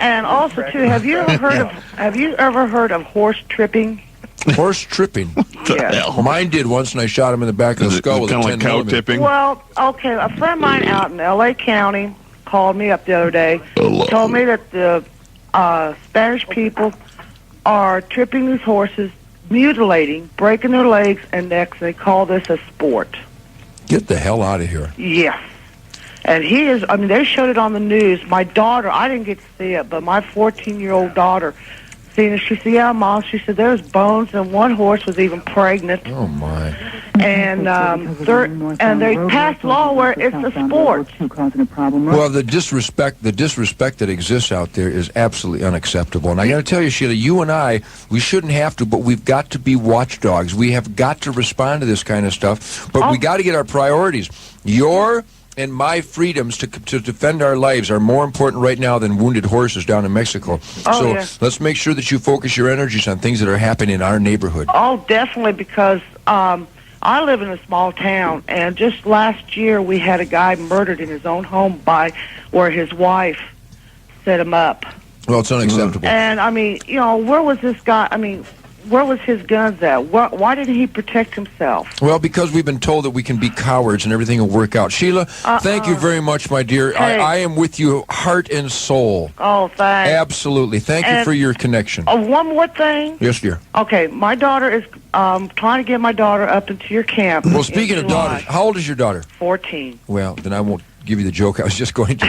And also too, have you ever heard of horse tripping? Horse tripping. Yeah. Mine did once, and I shot him in the back of the Is it skull with a kind of 10 like cow millimeter. tipping? Well, okay, a friend of mine out in L.A. County called me up the other day, told me that the Spanish people are tripping these horses, mutilating, breaking their legs and necks. They call this a sport. Get the hell out of here. Yes. And they showed it on the news. My daughter, I didn't get to see it, but my 14-year-old daughter seen it. She said, yeah, Mom, she said, there's bones, and one horse was even pregnant. Oh, my. And they passed law where it's a sport. Well, the disrespect that exists out there is absolutely unacceptable. And I got to tell you, Sheila, you and I, we shouldn't have to, but we've got to be watchdogs. We have got to respond to this kind of stuff, but we got to get our priorities. Your and my freedoms to defend our lives are more important right now than wounded horses down in Mexico. So yeah. let's make sure that you focus your energies on things that are happening in our neighborhood. Oh, definitely, because I live in a small town, and just last year we had a guy murdered in his own home where his wife set him up. Well, it's unacceptable. And, where was this guy? Where was his guns at? Why didn't he protect himself? Well, because we've been told that we can be cowards and everything will work out. Sheila, thank you very much, my dear. Hey. I am with you heart and soul. Oh, thanks. Absolutely. Thank you And- for your connection. One more thing. Yes, dear. Okay, my daughter is trying to get my daughter up into your camp. Well, in speaking of July. daughters, how old is your daughter? 14. Well, then I won't give you the joke I was just going to.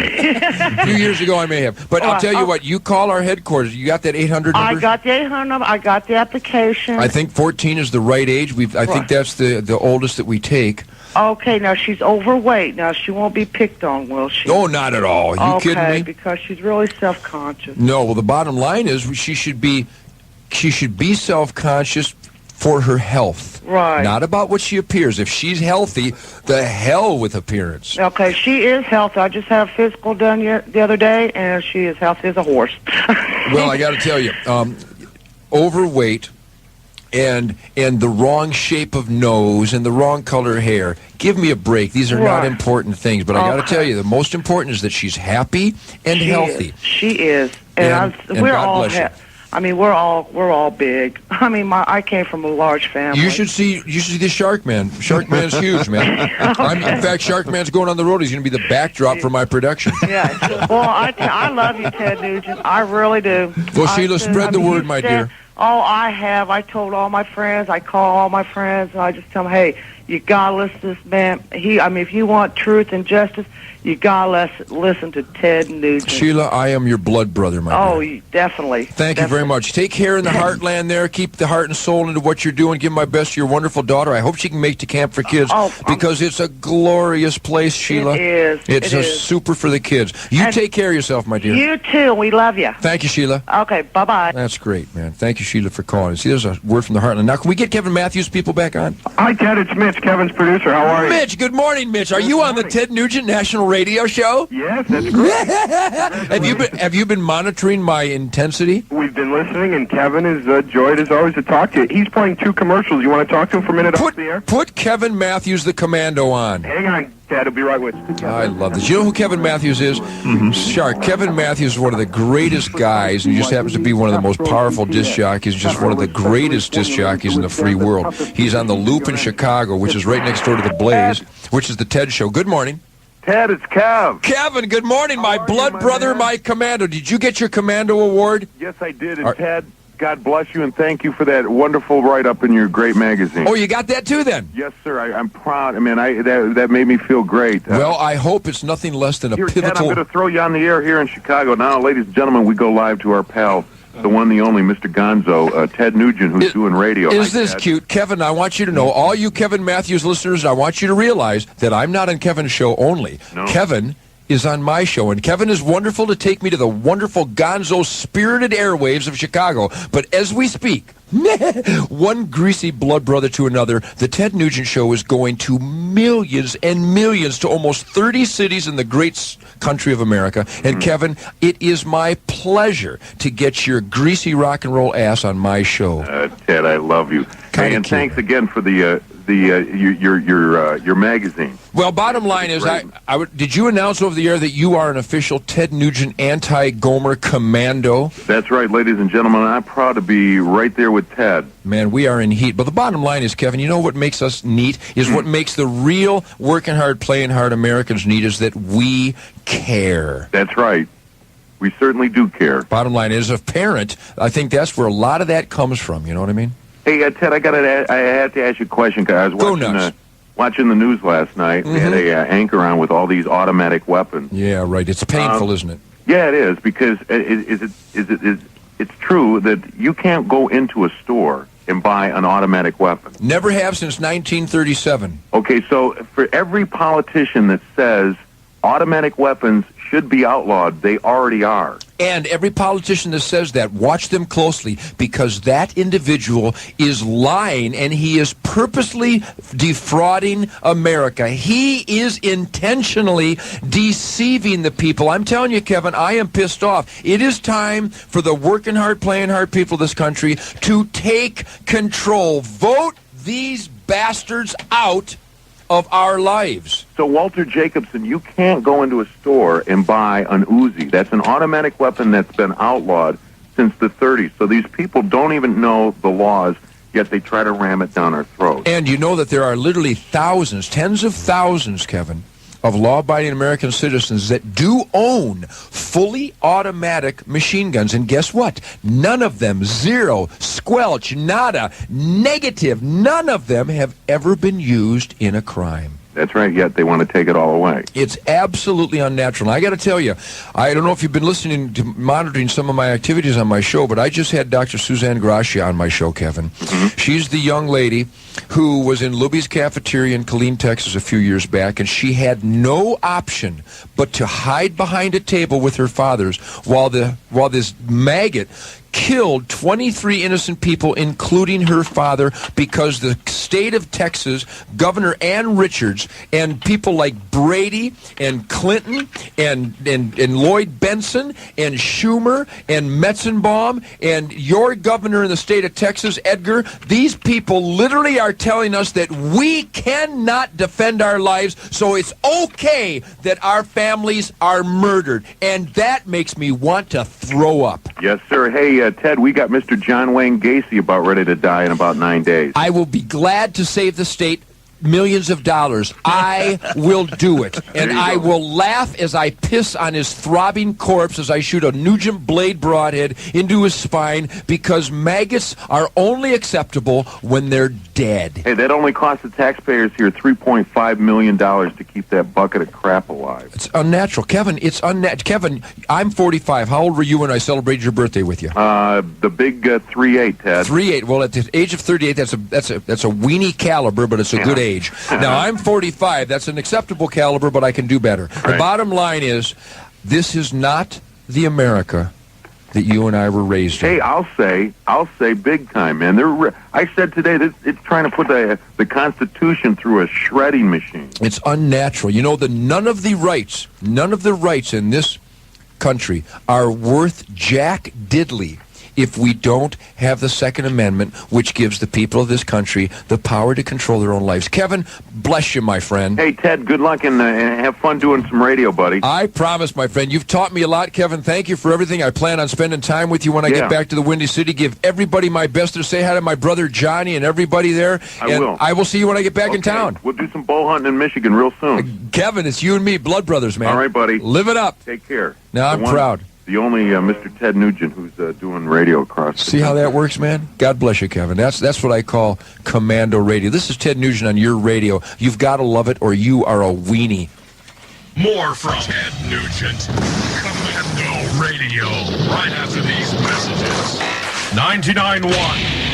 A few years ago, I may have. But I'll tell you what, you call our headquarters. You got that 800 number? I got the 800 number. I got the application. I think 14 is the right age. I think that's the oldest that we take. Okay, now she's overweight. Now she won't be picked on, will she? No, not at all. Are you kidding me? Because she's really self-conscious. No, well, the bottom line is she should be self-conscious for her health. Right. Not about what she appears. If she's healthy, the hell with appearance. Okay, she is healthy. I just had a physical done the other day, and she is healthy as a horse. Well, I got to tell you, overweight and the wrong shape of nose and the wrong color hair. Give me a break. These are not important things, but I got to tell you, the most important is that she's happy and healthy. She is. And we're God all bless you. I mean, we're all big. I mean, I came from a large family. You should see the Shark Man. Shark Man's huge, man. In fact, Shark Man's going on the road. He's going to be the backdrop for my production. Yeah. Well, I love you, Ted Nugent. I really do. Well, Sheila, spread the word, my dear. Oh, I have. I told all my friends. I call all my friends, and I just tell them, hey, you got to listen to this man. If you want truth and justice, you got to listen to Ted Nugent. Sheila, I am your blood brother, my dear. Oh, definitely. Thank you very much. Take care in the heartland there. Keep the heart and soul into what you're doing. Give my best to your wonderful daughter. I hope she can make it to Camp for Kids because it's a glorious place, Sheila. It is. It's super for the kids. You take care of yourself, my dear. You too. We love you. Thank you, Sheila. Okay, bye-bye. That's great, man. Thank you, Sheila, for calling. See, there's a word from the heartland. Now, can we get Kevin Matthews people back on? Hi, Ted. It's Mitch, Kevin's producer. How are you? Mitch, good morning, Mitch. Are you on the Ted Nugent National Radio Show? Yes, that's great. Have you been monitoring my intensity? We've been listening, and Kevin is a joy as always to talk to you. He's playing 2 commercials. You want to talk to him for a minute off the air? Put Kevin Matthews, the Commando, on. Hang on, Ted. I'll be right with you. I love this. You know who Kevin Matthews is? Shark. Kevin Matthews is one of the greatest guys, and he just happens to be one of the most powerful disc jockeys, just one of the greatest disc jockeys in the free world. He's on the Loop in Chicago, which is right next door to the Blaze, which is the Ted Show. Good morning. Ted, it's Kev. Kevin, good morning, my blood brother, my Commando. Did you get your Commando award? Yes, I did. And Ted, God bless you, and thank you for that wonderful write-up in your great magazine. Oh, you got that too, then? Yes, sir. I'm proud. I mean, that made me feel great. Well, I hope it's nothing less than a Ted, pivotal... I'm going to throw you on the air here in Chicago. Now, ladies and gentlemen, we go live to our pal, the one, the only, Mr. Gonzo, Ted Nugent, who's doing radio. Is this cute? Kevin, I want you to know, all you Kevin Matthews listeners, I want you to realize that I'm not on Kevin's show only. No. Kevin is on my show, and Kevin is wonderful to take me to the wonderful Gonzo spirited airwaves of Chicago. But as we speak, one greasy blood brother to another, the Ted Nugent Show is going to millions and millions to almost 30 cities in the great country of America. And Kevin, it is my pleasure to get your greasy rock and roll ass on my show. Ted, I love you. Hey, and thanks again for your magazine. Well, bottom line is, did you announce over the air that you are an official Ted Nugent anti-Gomer Commando? That's right, ladies and gentlemen. I'm proud to be right there with Ted. Man, we are in heat. But the bottom line is, Kevin, you know what makes us neat is what makes the real working hard, playing hard Americans neat is that we care. That's right. We certainly do care. Bottom line is, as a parent, I think that's where a lot of that comes from. You know what I mean? Hey, Ted, I had to ask you a question because I was watching the news last night. We had a anchor on with all these automatic weapons. Yeah, right. It's painful, isn't it? Yeah, it is, because it's true that you can't go into a store and buy an automatic weapon. Never have since 1937. Okay, so for every politician that says automatic weapons should be outlawed, they already are. And every politician that says that, watch them closely, because that individual is lying and he is purposely defrauding America. He is intentionally deceiving the people. I'm telling you, Kevin, I am pissed off. It is time for the working hard, playing hard people of this country to take control. Vote these bastards out of our lives. So, Walter Jacobson, you can't go into a store and buy an Uzi. That's an automatic weapon that's been outlawed since the 30s. So these people don't even know the laws, yet they try to ram it down our throats. And you know that there are literally thousands, tens of thousands, Kevin, of law-abiding American citizens that do own fully automatic machine guns. And guess what? None of them, zero, squelch, nada, negative, none of them have ever been used in a crime. That's right, yet they want to take it all away. It's absolutely unnatural. And I got to tell you, I don't know if you've been listening to monitoring some of my activities on my show, but I just had Dr. Suzanne Gracia on my show, Kevin. She's the young lady who was in Luby's Cafeteria in Killeen, Texas a few years back, and she had no option but to hide behind a table with her fathers while this maggot killed 23 innocent people, including her father, because the state of Texas, Governor Ann Richards, and people like Brady and Clinton and Lloyd Benson and Schumer and Metzenbaum and your governor in the state of Texas, Edgar, these people literally are telling us that we cannot defend our lives, so it's okay that our families are murdered. And that makes me want to throw up. Yes, sir. Hey, Ted, we got Mr. John Wayne Gacy about ready to die in about 9 days. I will be glad to save the state millions of dollars. I will do it. And I will laugh as I piss on his throbbing corpse as I shoot a Nugent blade broadhead into his spine, because maggots are only acceptable when they're dead. Hey, that only cost the taxpayers here $3.5 million to keep that bucket of crap alive. It's unnatural. Kevin, it's unnatural. Kevin, I'm 45. How old were you when I celebrated your birthday with you? The big 3-8, Ted. 3-8. Well, at the age of 38, that's a weenie caliber, but it's a good age. Now, I'm 45. That's an acceptable caliber, but I can do better. Right. The bottom line is, this is not the America that you and I were raised in. Hey, I'll say big time, man. I said today that it's trying to put the Constitution through a shredding machine. It's unnatural. You know, none of the rights in this country are worth jack diddly if we don't have the Second Amendment, which gives the people of this country the power to control their own lives. Kevin, bless you, my friend. Hey, Ted, good luck and have fun doing some radio, buddy. I promise, my friend. You've taught me a lot, Kevin. Thank you for everything. I plan on spending time with you when I get back to the Windy City. Give everybody my best to say hi to my brother Johnny and everybody there. I will see you when I get back in town. We'll do some bow hunting in Michigan real soon. Kevin, it's you and me, blood brothers, man. All right, buddy. Live it up. Take care. Now, I'm proud. The only Mr. Ted Nugent who's doing radio across the See how that works, man? God bless you, Kevin. That's what I call Commando radio. This is Ted Nugent on your radio. You've got to love it or you are a weenie. More from Ted Nugent. Commando Radio. Right after these messages. 99.1